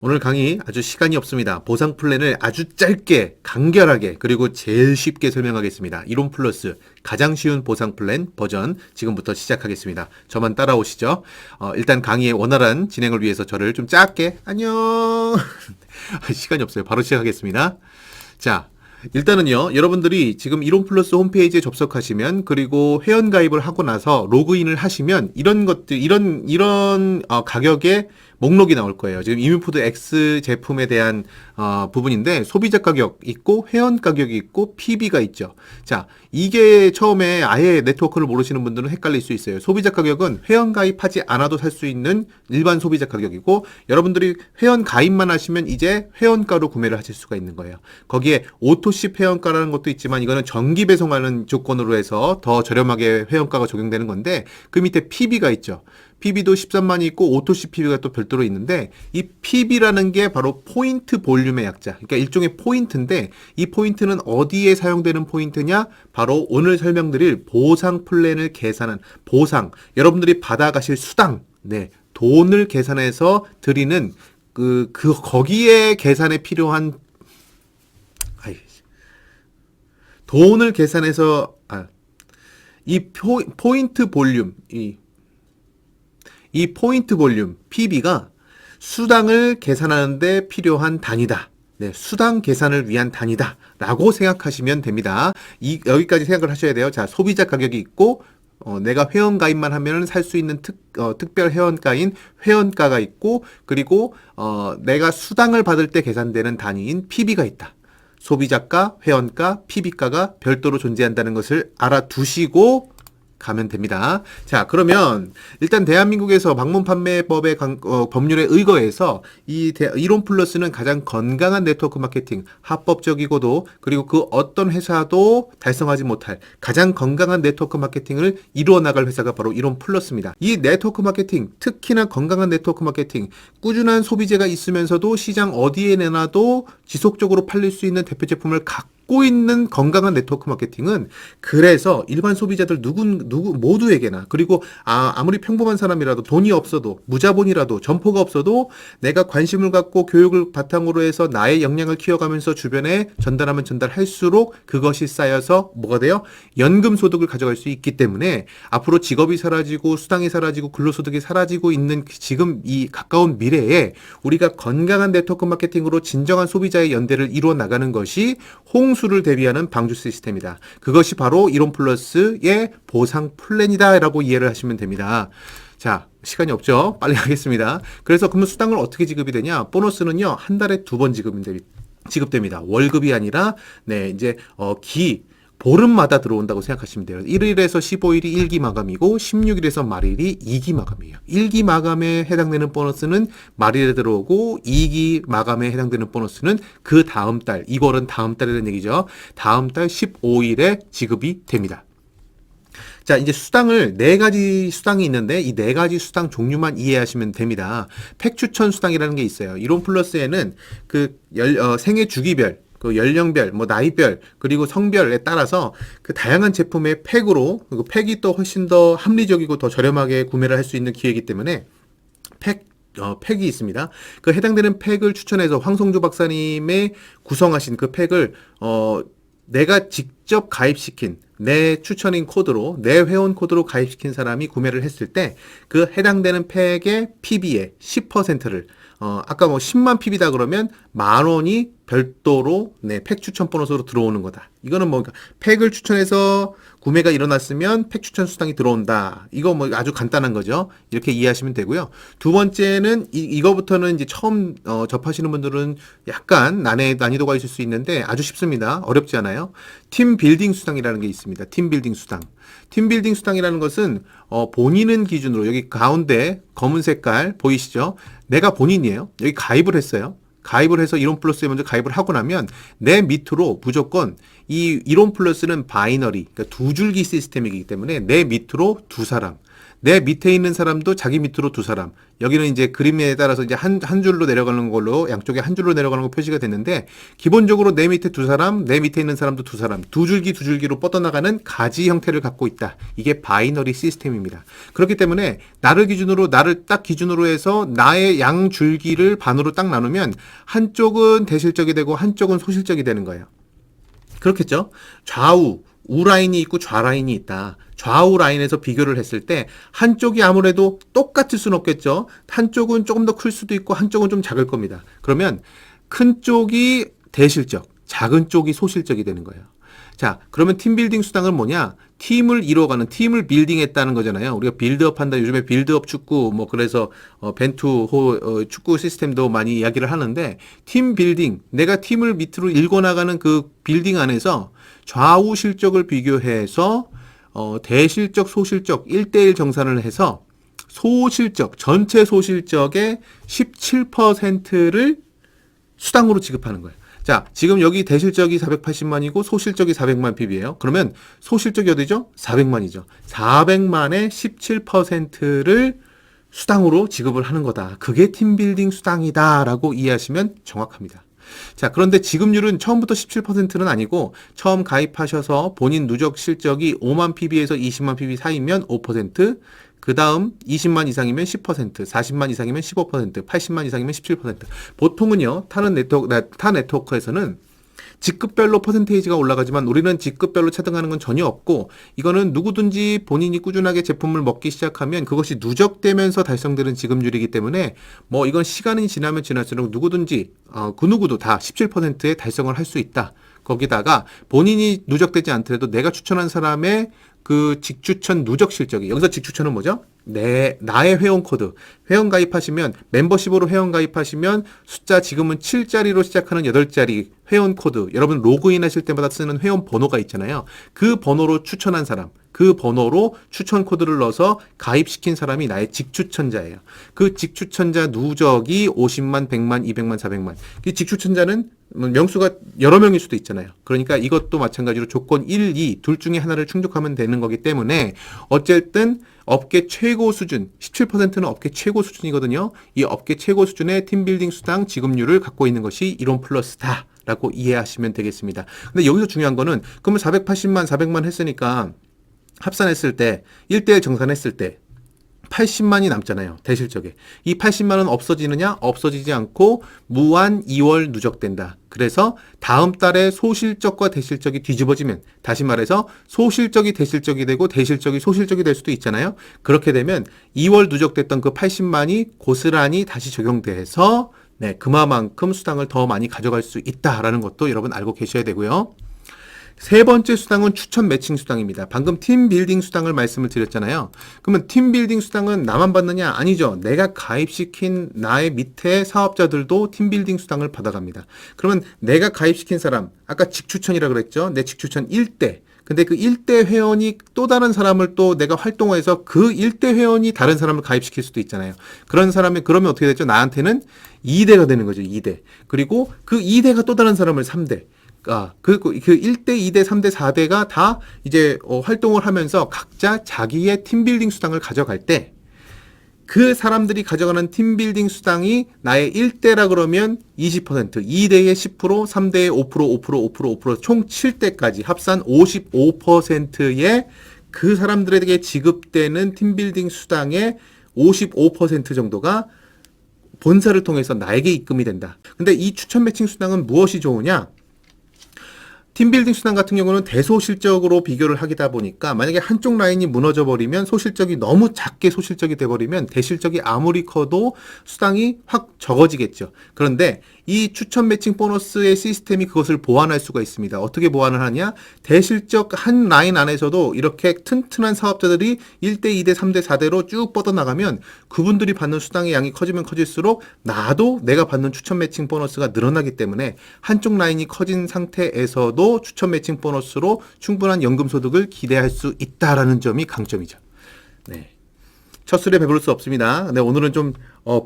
오늘 강의 아주 시간이 없습니다. 보상 플랜을 아주 짧게, 간결하게, 그리고 제일 쉽게 설명하겠습니다. 이론 플러스 가장 쉬운 보상 플랜 버전 지금부터 시작하겠습니다. 저만 따라오시죠. 일단 강의의 원활한 진행을 위해서 저를 좀 짧게 안녕. 시간이 없어요. 바로 시작하겠습니다. 자, 일단은요, 여러분들이 지금 이론 플러스 홈페이지에 접속하시면, 그리고 회원가입을 하고 나서 로그인을 하시면, 이런 것들, 이런 가격의 목록이 나올 거예요. 지금 이뮤푸드 X 제품에 대한 부분인데, 소비자 가격 있고, 회원 가격이 있고, PB가 있죠. 자, 이게 처음에 아예 네트워크를 모르시는 분들은 헷갈릴 수 있어요. 소비자 가격은 회원 가입하지 않아도 살 수 있는 일반 소비자 가격이고, 여러분들이 회원 가입만 하시면 이제 회원가로 구매를 하실 수가 있는 거예요. 거기에 오토십 회원가라는 것도 있지만, 이거는 정기 배송하는 조건으로 해서 더 저렴하게 회원가가 적용되는 건데, 그 밑에 PB가 있죠. PB도 13만이 있고 오토십 PB가 또 별도로 있는데, 이 PB라는 게 바로 포인트 볼륨의 약자. 그러니까 일종의 포인트인데, 이 포인트는 어디에 사용되는 포인트냐? 바로 오늘 설명드릴 보상 플랜을 계산한 보상, 여러분들이 받아가실 수당, 네, 돈을 계산해서 드리는 거기에 계산에 필요한 돈을 계산해서 이 포인트 볼륨, 이 포인트 볼륨 PB가 수당을 계산하는데 필요한 단위다. 네, 수당 계산을 위한 단위다 라고 생각하시면 됩니다. 여기까지 생각을 하셔야 돼요. 자, 소비자 가격이 있고, 내가 회원 가입만 하면 살 수 있는 특별 회원가인 회원가가 있고, 그리고 내가 수당을 받을 때 계산되는 단위인 PB가 있다. 소비자가, 회원가, PB가가 별도로 존재한다는 것을 알아두시고 가면 됩니다. 자, 그러면 일단 대한민국에서 방문 판매법의 법률에 의거해서 이론 플러스는 가장 건강한 네트워크 마케팅, 합법적이고도, 그리고 그 어떤 회사도 달성하지 못할 가장 건강한 네트워크 마케팅을 이루어 나갈 회사가 바로 이론 플러스입니다. 이 네트워크 마케팅, 특히나 건강한 네트워크 마케팅, 꾸준한 소비재가 있으면서도 시장 어디에 내놔도 지속적으로 팔릴 수 있는 대표 제품을 갖고 있는 건강한 네트워크 마케팅은, 그래서 일반 소비자들 누구 모두에게나, 그리고 아무리 평범한 사람이라도, 돈이 없어도, 무자본이라도, 점포가 없어도 내가 관심을 갖고 교육을 바탕으로 해서 나의 역량을 키워가면서 주변에 전달하면 전달할수록 그것이 쌓여서 뭐가 돼요? 연금 소득을 가져갈 수 있기 때문에, 앞으로 직업이 사라지고 수당이 사라지고 근로소득이 사라지고 있는 지금 이 가까운 미래에 우리가 건강한 네트워크 마케팅으로 진정한 소비자의 연대를 이루어 나가는 것이 홍수를 대비하는 방주 시스템이다. 그것이 바로 이론 플러스의 보상 플랜이다 라고 이해를 하시면 됩니다. 자, 시간이 없죠? 빨리 하겠습니다. 그래서 그러면 수당을 어떻게 지급이 되냐? 보너스는요, 한 달에 2번 지급됩니다. 월급이 아니라, 네, 이제 보름마다 들어온다고 생각하시면 돼요. 1일에서 15일이 1기 마감이고, 16일에서 말일이 2기 마감이에요. 1기 마감에 해당되는 보너스는 말일에 들어오고, 2기 마감에 해당되는 보너스는 그 다음 달, 이거는 다음 달이라는 얘기죠. 다음 달 15일에 지급이 됩니다. 자, 이제 수당을 4가지 수당이 있는데, 이 4가지 수당 종류만 이해하시면 됩니다. 팩 추천 수당이라는 게 있어요. 이론 플러스에는 생애 주기별, 그 연령별, 나이별, 그리고 성별에 따라서 그 다양한 제품의 팩으로, 그리고 팩이 또 훨씬 더 합리적이고 더 저렴하게 구매를 할 수 있는 기회이기 때문에 팩이 있습니다. 그 해당되는 팩을 추천해서 황성조 박사님의 구성하신 그 팩을 내가 직접 가입시킨 내 추천인 코드로, 내 회원 코드로 가입시킨 사람이 구매를 했을 때 그 해당되는 팩의 PB의 10%를 아까 10만 PB다 그러면 10,000원이 별도로 팩 추천 보너스로 들어오는 거다. 이거는 팩을 추천해서 구매가 일어났으면 팩 추천 수당이 들어온다. 이거 아주 간단한 거죠. 이렇게 이해하시면 되고요. 두 번째는 이거부터는 이제 처음 접하시는 분들은 약간 난이도가 있을 수 있는데 아주 쉽습니다. 어렵지 않아요. 팀 빌딩 수당이라는 게 있습니다. 팀 빌딩 수당. 팀 빌딩 수당이라는 것은 본인은 기준으로, 여기 가운데 검은 색깔 보이시죠? 내가 본인이에요. 여기 가입을 했어요. 가입을 해서 이론 플러스에 먼저 가입을 하고 나면 내 밑으로 무조건 이 이론 플러스는 바이너리, 그러니까 두 줄기 시스템이기 때문에 내 밑으로 두 사람, 내 밑에 있는 사람도 자기 밑으로 두 사람. 여기는 이제 그림에 따라서 이제 한 줄로 내려가는 걸로 양쪽에 한 줄로 내려가는 거 표시가 됐는데 기본적으로 내 밑에 두 사람, 내 밑에 있는 사람도 두 사람. 두 줄기 두 줄기로 뻗어나가는 가지 형태를 갖고 있다. 이게 바이너리 시스템입니다. 그렇기 때문에 나를 딱 기준으로 해서 나의 양 줄기를 반으로 딱 나누면 한쪽은 대실적이 되고 한쪽은 소실적이 되는 거예요. 그렇겠죠? 좌우, 우라인이 있고 좌라인이 있다. 좌우 라인에서 비교를 했을 때 한쪽이 아무래도 똑같을 수는 없겠죠. 한쪽은 조금 더 클 수도 있고 한쪽은 좀 작을 겁니다. 그러면 큰 쪽이 대실적, 작은 쪽이 소실적이 되는 거예요. 자, 그러면 팀빌딩 수당은 뭐냐? 팀을 이뤄가는, 팀을 빌딩했다는 거잖아요. 우리가 빌드업 한다. 요즘에 빌드업 축구, 그래서, 벤투호, 축구 시스템도 많이 이야기를 하는데, 팀 빌딩, 내가 팀을 밑으로 일궈나가는 그 빌딩 안에서 좌우 실적을 비교해서, 대실적, 소실적, 1대1 정산을 해서, 소실적, 전체 소실적의 17%를 수당으로 지급하는 거예요. 자, 지금 여기 대실적이 480만이고 소실적이 400만 PB예요. 그러면 소실적이 어디죠? 400만이죠. 400만의 17%를 수당으로 지급을 하는 거다. 그게 팀빌딩 수당이다라고 이해하시면 정확합니다. 자, 그런데 지급률은 처음부터 17%는 아니고 처음 가입하셔서 본인 누적 실적이 5만 PB에서 20만 PB 사이면 5%, 그 다음 20만 이상이면 10%, 40만 이상이면 15%, 80만 이상이면 17%. 보통은요, 타 네트워크에서는 직급별로 퍼센테이지가 올라가지만 우리는 직급별로 차등하는 건 전혀 없고 이거는 누구든지 본인이 꾸준하게 제품을 먹기 시작하면 그것이 누적되면서 달성되는 지급률이기 때문에 이건 시간이 지나면 지날수록 누구든지 그 누구도 다 17%의 달성을 할 수 있다. 거기다가 본인이 누적되지 않더라도 내가 추천한 사람의 그 직추천 누적 실적이 여기서 직추천은 뭐죠? 나의 회원 코드. 회원 가입하시면 멤버십으로 회원 가입하시면 숫자 지금은 7자리로 시작하는 8자리 회원 코드. 여러분 로그인 하실 때마다 쓰는 회원 번호가 있잖아요. 그 번호로 추천한 사람. 그 번호로 추천 코드를 넣어서 가입시킨 사람이 나의 직추천자예요. 그 직추천자 누적이 50만, 100만, 200만, 400만. 이 직추천자는 명수가 여러 명일 수도 있잖아요. 그러니까 이것도 마찬가지로 조건 1, 2 둘 중에 하나를 충족하면 되는 거기 때문에 어쨌든 업계 최고 수준, 17%는 업계 최고 수준이거든요. 이 업계 최고 수준의 팀빌딩 수당 지급률을 갖고 있는 것이 이론 플러스다 라고 이해하시면 되겠습니다. 근데 여기서 중요한 거는 그러면 480만, 400만 했으니까 합산했을 때 1대1 정산했을 때 80만이 남잖아요. 대실적에. 이 80만은 없어지느냐? 없어지지 않고 무한 2월 누적된다. 그래서 다음 달에 소실적과 대실적이 뒤집어지면 다시 말해서 소실적이 대실적이 되고 대실적이 소실적이 될 수도 있잖아요. 그렇게 되면 2월 누적됐던 그 80만이 고스란히 다시 적용돼서 그만큼 수당을 더 많이 가져갈 수 있다라는 것도 여러분 알고 계셔야 되고요. 세 번째 수당은 추천 매칭 수당입니다. 방금 팀 빌딩 수당을 말씀을 드렸잖아요. 그러면 팀 빌딩 수당은 나만 받느냐? 아니죠. 내가 가입시킨 나의 밑에 사업자들도 팀 빌딩 수당을 받아갑니다. 그러면 내가 가입시킨 사람, 아까 직추천이라 그랬죠. 내 직추천 1대. 근데 그 1대 회원이 또 다른 사람을 또 내가 활동해서 그 1대 회원이 다른 사람을 가입시킬 수도 있잖아요. 그런 사람이 그러면 어떻게 되죠? 나한테는 2대가 되는 거죠. 2대. 그리고 그 2대가 또 다른 사람을 3대. 그 1대, 2대, 3대, 4대가 다 이제 활동을 하면서 각자 자기의 팀빌딩 수당을 가져갈 때 그 사람들이 가져가는 팀빌딩 수당이 나의 1대라 그러면 20%, 2대의 10%, 3대의 5%, 5%, 5%, 5%, 총 7대까지 합산 55%의 그 사람들에게 지급되는 팀빌딩 수당의 55% 정도가 본사를 통해서 나에게 입금이 된다. 근데 이 추천 매칭 수당은 무엇이 좋으냐? 팀빌딩 수당 같은 경우는 대소실적으로 비교를 하다 보니까 만약에 한쪽 라인이 무너져 버리면 소실적이 너무 작게 소실적이 돼 버리면 대실적이 아무리 커도 수당이 확 적어지겠죠. 그런데 이 추천 매칭 보너스의 시스템이 그것을 보완할 수가 있습니다. 어떻게 보완을 하냐? 대실적 한 라인 안에서도 이렇게 튼튼한 사업자들이 1대, 2대, 3대, 4대로 쭉 뻗어나가면 그분들이 받는 수당의 양이 커지면 커질수록 나도 내가 받는 추천 매칭 보너스가 늘어나기 때문에 한쪽 라인이 커진 상태에서도 추천 매칭 보너스로 충분한 연금소득을 기대할 수 있다라는 점이 강점이죠. 네. 첫 술에 배부를 수 없습니다. 근데 오늘은 좀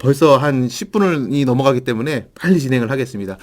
벌써 한 10분이 넘어가기 때문에 빨리 진행을 하겠습니다.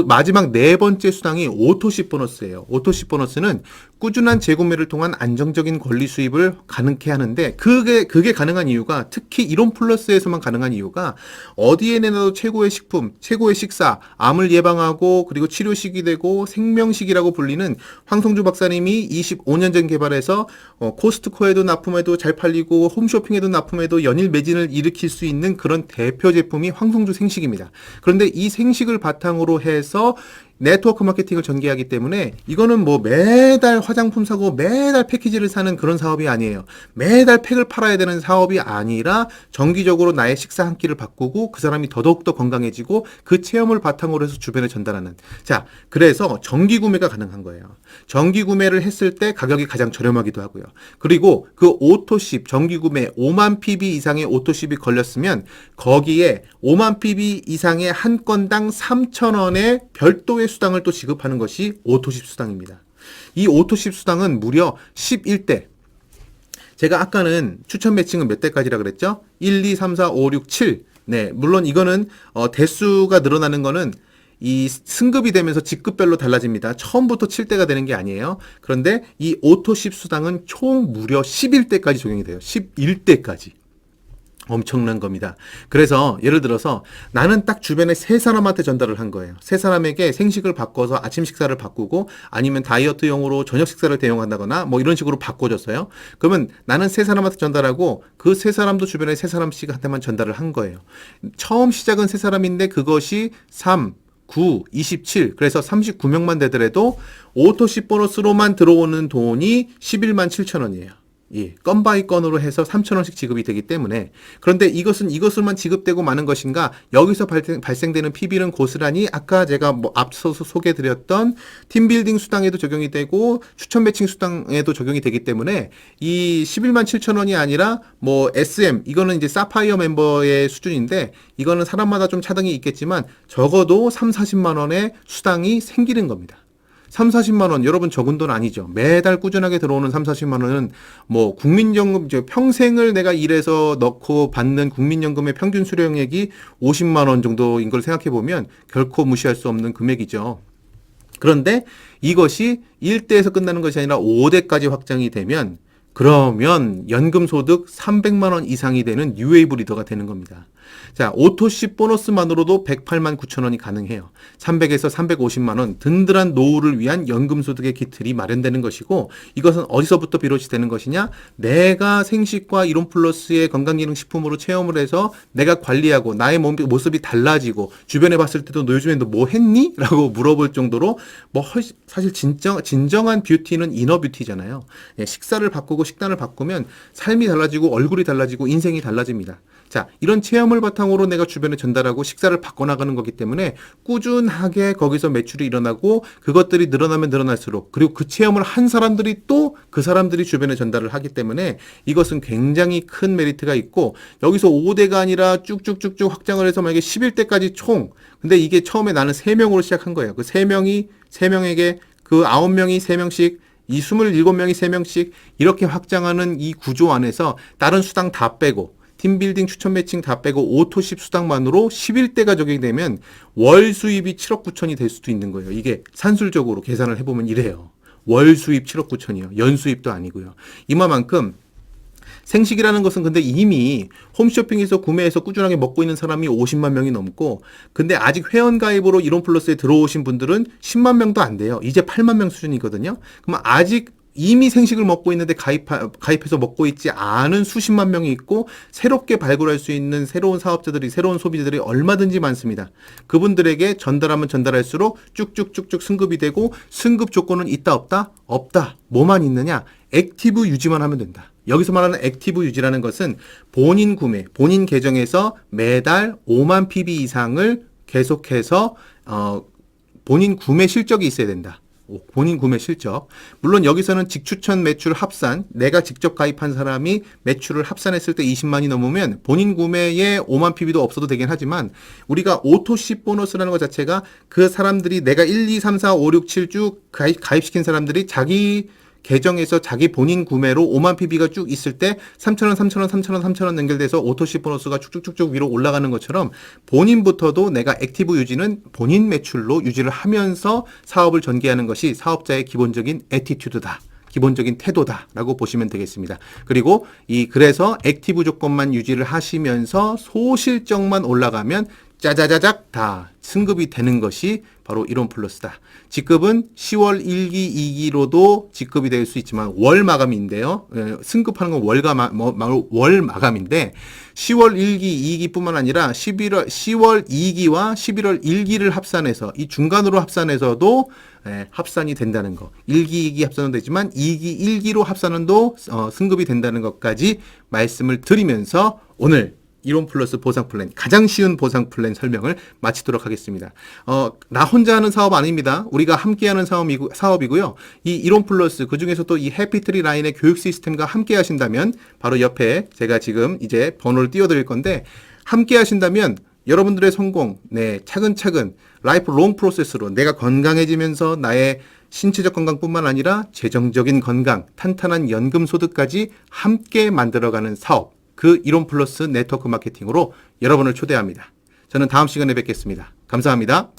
마지막 네 번째 수당이 오토십 보너스예요. 오토십 보너스는 꾸준한 재구매를 통한 안정적인 권리 수입을 가능케 하는데 그게 가능한 이유가 특히 이론 플러스에서만 가능한 이유가 어디에 내놔도 최고의 식품, 최고의 식사, 암을 예방하고 그리고 치료식이 되고 생명식이라고 불리는 황성주 박사님이 25년 전 개발해서 코스트코에도 납품해도 잘 팔리고 홈쇼핑에도 납품해도 연일 매진을 일으킬 수 있는 그런 대표 제품이 황성주 생식입니다. 그런데 이 생식을 바탕으로 해서 네트워크 마케팅을 전개하기 때문에 이거는 뭐 매달 화장품 사고 매달 패키지를 사는 그런 사업이 아니에요. 매달 팩을 팔아야 되는 사업이 아니라 정기적으로 나의 식사 한 끼를 바꾸고 그 사람이 더더욱더 건강해지고 그 체험을 바탕으로 해서 주변에 전달하는. 자, 그래서 정기 구매가 가능한 거예요. 정기 구매를 했을 때 가격이 가장 저렴하기도 하고요. 그리고 그 오토십 정기 구매 5만 PB 이상의 오토십이 걸렸으면 거기에 5만 PB 이상의 한 건당 3,000원의 별도의 수당을 또 지급하는 것이 오토십 수당입니다. 이 오토십 수당은 무려 11대. 제가 아까는 추천 매칭은 몇 대까지라 그랬죠? 1, 2, 3, 4, 5, 6, 7. 네, 물론 이거는 대수가 늘어나는 거는 이 승급이 되면서 직급별로 달라집니다. 처음부터 7대가 되는 게 아니에요. 그런데 이 오토십 수당은 총 무려 11대까지 적용이 돼요. 11대까지. 엄청난 겁니다. 그래서 예를 들어서 나는 딱 주변에 세 사람한테 전달을 한 거예요. 세 사람에게 생식을 바꿔서 아침 식사를 바꾸고 아니면 다이어트용으로 저녁 식사를 대용한다거나 뭐 이런 식으로 바꿔줬어요. 그러면 나는 세 사람한테 전달하고 그 세 사람도 주변에 세 사람씩한테만 전달을 한 거예요. 처음 시작은 세 사람인데 그것이 3, 9, 27 그래서 39명만 되더라도 오토십 보너스로만 들어오는 돈이 11만 7천 원이에요. 예, 건 바이 건으로 해서 3,000원씩 지급이 되기 때문에 그런데 이것을만 지급되고 마는 것인가 여기서 발생되는 PB는 고스란히 아까 제가 뭐 앞서서 소개드렸던 팀빌딩 수당에도 적용이 되고 추천 매칭 수당에도 적용이 되기 때문에 이 11만 7천 원이 아니라 뭐 SM 이거는 이제 사파이어 멤버의 수준인데 이거는 사람마다 좀 차등이 있겠지만 적어도 3, 40만 원의 수당이 생기는 겁니다. 3, 40만 원, 여러분 적은 돈 아니죠. 매달 꾸준하게 들어오는 3, 40만 원은 뭐 국민연금, 평생을 내가 일해서 넣고 받는 국민연금의 평균 수령액이 50만 원 정도인 걸 생각해 보면 결코 무시할 수 없는 금액이죠. 그런데 이것이 1대에서 끝나는 것이 아니라 5대까지 확장이 되면 그러면 연금소득 300만 원 이상이 되는 뉴웨이브 리더가 되는 겁니다. 자, 오토십 보너스만으로도 108만 9천 원이 가능해요. 300에서 350만 원 든든한 노후를 위한 연금소득의 기틀이 마련되는 것이고 이것은 어디서부터 비롯이 되는 것이냐? 내가 생식과 이론 플러스의 건강기능식품으로 체험을 해서 내가 관리하고 나의 모습이 달라지고 주변에 봤을 때도 너 요즘에 너 뭐 했니? 라고 물어볼 정도로 뭐 사실 진정한 뷰티는 이너 뷰티잖아요. 식사를 바꾸고 식단을 바꾸면 삶이 달라지고 얼굴이 달라지고 인생이 달라집니다. 자, 이런 체험을 바탕으로 내가 주변에 전달하고 식사를 바꿔나가는 거기 때문에 꾸준하게 거기서 매출이 일어나고 그것들이 늘어나면 늘어날수록 그리고 그 체험을 한 사람들이 또 그 사람들이 주변에 전달을 하기 때문에 이것은 굉장히 큰 메리트가 있고 여기서 5대가 아니라 쭉쭉쭉쭉 확장을 해서 만약에 11대까지 총 근데 이게 처음에 나는 3명으로 시작한 거예요. 그 3명에게 그 9명이 3명씩 이 27명이 3명씩 이렇게 확장하는 이 구조 안에서 다른 수당 다 빼고 팀빌딩 추천 매칭 다 빼고 오토십 수당만으로 11대가 적용되면 월 수입이 7억 9천이 될 수도 있는 거예요. 이게 산술적으로 계산을 해보면 이래요. 월 수입 7억 9천이요. 연 수입도 아니고요. 이만큼 생식이라는 것은 근데 이미 홈쇼핑에서 구매해서 꾸준하게 먹고 있는 사람이 50만 명이 넘고 근데 아직 회원 가입으로 이론 플러스에 들어오신 분들은 10만 명도 안 돼요. 이제 8만 명 수준이거든요. 그러면 아직 이미 생식을 먹고 있는데 가입해서 먹고 있지 않은 수십만 명이 있고 새롭게 발굴할 수 있는 새로운 사업자들이 새로운 소비자들이 얼마든지 많습니다. 그분들에게 전달하면 전달할수록 쭉쭉쭉쭉 승급이 되고 승급 조건은 있다 없다? 없다. 뭐만 있느냐? 액티브 유지만 하면 된다. 여기서 말하는 액티브 유지라는 것은 본인 구매, 본인 계정에서 매달 5만 PB 이상을 계속해서 본인 구매 실적이 있어야 된다. 본인 구매 실적. 물론 여기서는 직추천 매출 합산, 내가 직접 가입한 사람이 매출을 합산했을 때 20만이 넘으면 본인 구매에 5만 PB도 없어도 되긴 하지만 우리가 오토십 보너스라는 것 자체가 그 사람들이 내가 1, 2, 3, 4, 5, 6, 7 쭉 가입시킨 사람들이 자기 계정에서 자기 본인 구매로 5만 PB가 쭉 있을 때 3,000원, 3,000원, 3,000원, 3,000원 연결돼서 오토십 보너스가 쭉쭉쭉쭉 위로 올라가는 것처럼 본인부터도 내가 액티브 유지는 본인 매출로 유지를 하면서 사업을 전개하는 것이 사업자의 기본적인 애티튜드다. 기본적인 태도다라고 보시면 되겠습니다. 그리고 그래서 액티브 조건만 유지를 하시면서 소실적만 올라가면 짜자자작 다 승급이 되는 것이 바로 이론 플러스다. 직급은 10월 1기, 2기로도 직급이 될 수 있지만 월 마감인데요. 승급하는 건 월 마감인데 10월 1기, 2기뿐만 아니라 10월 2기와 11월 1기를 합산해서 이 중간으로 합산해서도 합산이 된다는 거. 1기, 2기 합산은 되지만 2기, 1기로 합산은도 승급이 된다는 것까지 말씀을 드리면서 오늘 이론 플러스 보상 플랜, 가장 쉬운 보상 플랜 설명을 마치도록 하겠습니다. 나 혼자 하는 사업 아닙니다. 우리가 함께 하는 사업이고요. 이 이론 플러스, 그 중에서도 이 해피트리 라인의 교육 시스템과 함께 하신다면, 바로 옆에 제가 지금 이제 번호를 띄워드릴 건데, 함께 하신다면 여러분들의 성공, 차근차근 라이프 롱 프로세스로 내가 건강해지면서 나의 신체적 건강뿐만 아니라 재정적인 건강, 탄탄한 연금 소득까지 함께 만들어가는 사업, 그 이론 플러스 네트워크 마케팅으로 여러분을 초대합니다. 저는 다음 시간에 뵙겠습니다. 감사합니다.